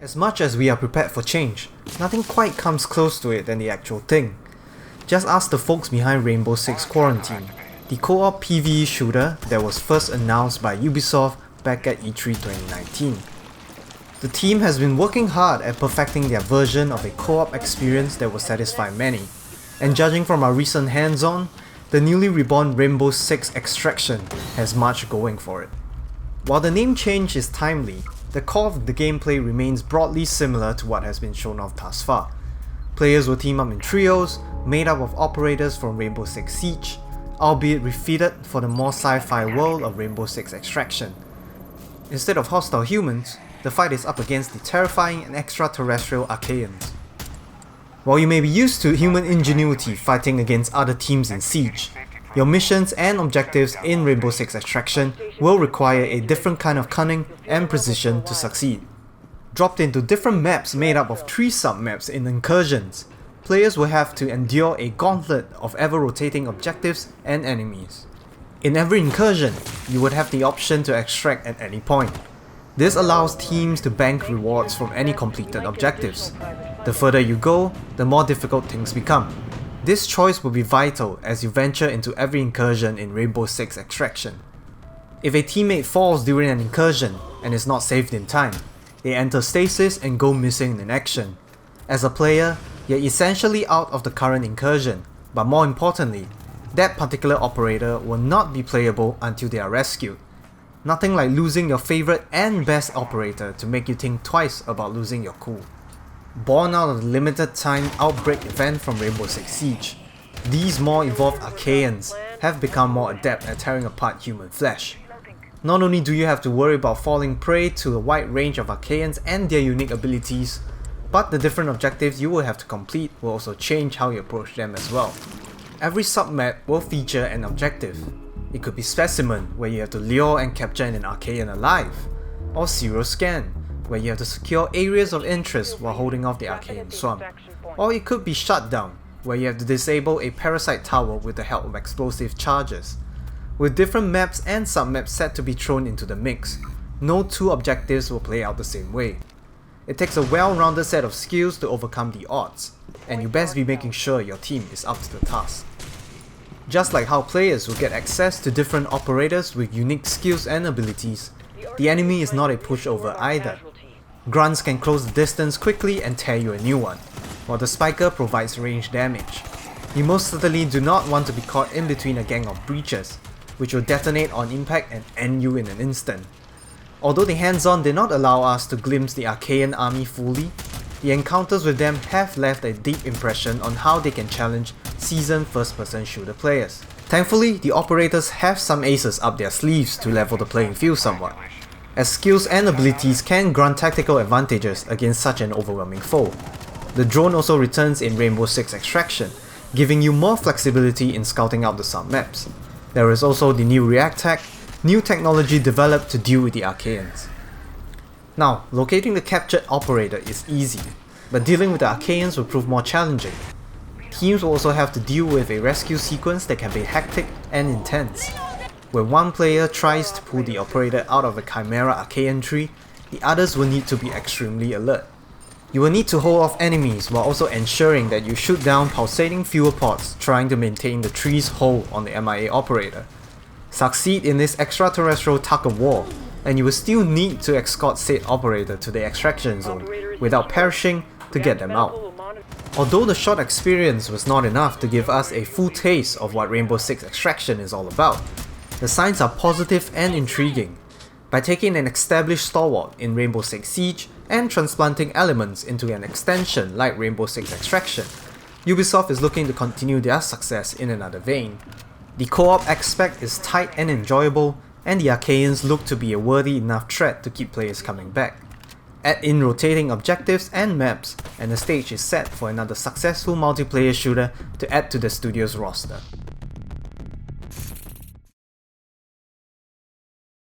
As much as we are prepared for change, nothing quite comes close to it than the actual thing. Just ask the folks behind Rainbow Six Quarantine, the co-op PvE shooter that was first announced by Ubisoft back at E3 2019. The team has been working hard at perfecting their version of a co-op experience that will satisfy many, and judging from our recent hands-on, the newly reborn Rainbow Six Extraction has much going for it. While the name change is timely, the core of the gameplay remains broadly similar to what has been shown off thus far. Players will team up in trios, made up of operators from Rainbow Six Siege, albeit refitted for the more sci-fi world of Rainbow Six Extraction. Instead of hostile humans, the fight is up against the terrifying and extraterrestrial Archaeans. While you may be used to human ingenuity fighting against other teams in Siege, your missions and objectives in Rainbow Six Extraction will require a different kind of cunning and precision to succeed. Dropped into different maps made up of 3 sub-maps in incursions, players will have to endure a gauntlet of ever-rotating objectives and enemies. In every incursion, you would have the option to extract at any point. This allows teams to bank rewards from any completed objectives. The further you go, the more difficult things become. This choice will be vital as you venture into every incursion in Rainbow Six Extraction. If a teammate falls during an incursion and is not saved in time, they enter stasis and go missing in action. As a player, you're essentially out of the current incursion, but more importantly, that particular operator will not be playable until they are rescued. Nothing like losing your favorite and best operator to make you think twice about losing your cool. Born out of the limited time outbreak event from Rainbow Six Siege, these more evolved Archaeans have become more adept at tearing apart human flesh. Not only do you have to worry about falling prey to a wide range of Archaeans and their unique abilities, but the different objectives you will have to complete will also change how you approach them as well. Every sub-map will feature an objective. It could be Specimen, where you have to lure and capture an Archaean alive, or Serial Scan, where you have to secure areas of interest while holding off the Archaean swarm. Or it could be Shutdown, where you have to disable a parasite tower with the help of explosive charges. With different maps and sub-maps set to be thrown into the mix, no 2 objectives will play out the same way. It takes a well-rounded set of skills to overcome the odds, and you best be making sure your team is up to the task. Just like how players will get access to different operators with unique skills and abilities, the enemy is not a pushover either. Grunts can close the distance quickly and tear you a new one, while the Spiker provides range damage. You most certainly do not want to be caught in between a gang of breachers, which will detonate on impact and end you in an instant. Although the hands-on did not allow us to glimpse the Archaean army fully, the encounters with them have left a deep impression on how they can challenge seasoned first-person shooter players. Thankfully, the operators have some aces up their sleeves to level the playing field somewhat, as skills and abilities can grant tactical advantages against such an overwhelming foe. The drone also returns in Rainbow Six Extraction, giving you more flexibility in scouting out the sub-maps. There is also the new React Tech, new technology developed to deal with the Archaeans. Now, locating the captured operator is easy, but dealing with the Archaeans will prove more challenging. Teams will also have to deal with a rescue sequence that can be hectic and intense. When one player tries to pull the operator out of a Chimera Archaean tree, the others will need to be extremely alert. You will need to hold off enemies while also ensuring that you shoot down pulsating fuel pods trying to maintain the tree's hold on the MIA operator. Succeed in this extraterrestrial tug of war, and you will still need to escort said operator to the extraction zone without perishing to get them out. Although the short experience was not enough to give us a full taste of what Rainbow Six Extraction is all about, the signs are positive and intriguing. By taking an established stalwart in Rainbow Six Siege and transplanting elements into an extension like Rainbow Six Extraction, Ubisoft is looking to continue their success in another vein. The co-op aspect is tight and enjoyable, and the Archaeans look to be a worthy enough threat to keep players coming back. Add in rotating objectives and maps, and the stage is set for another successful multiplayer shooter to add to the studio's roster.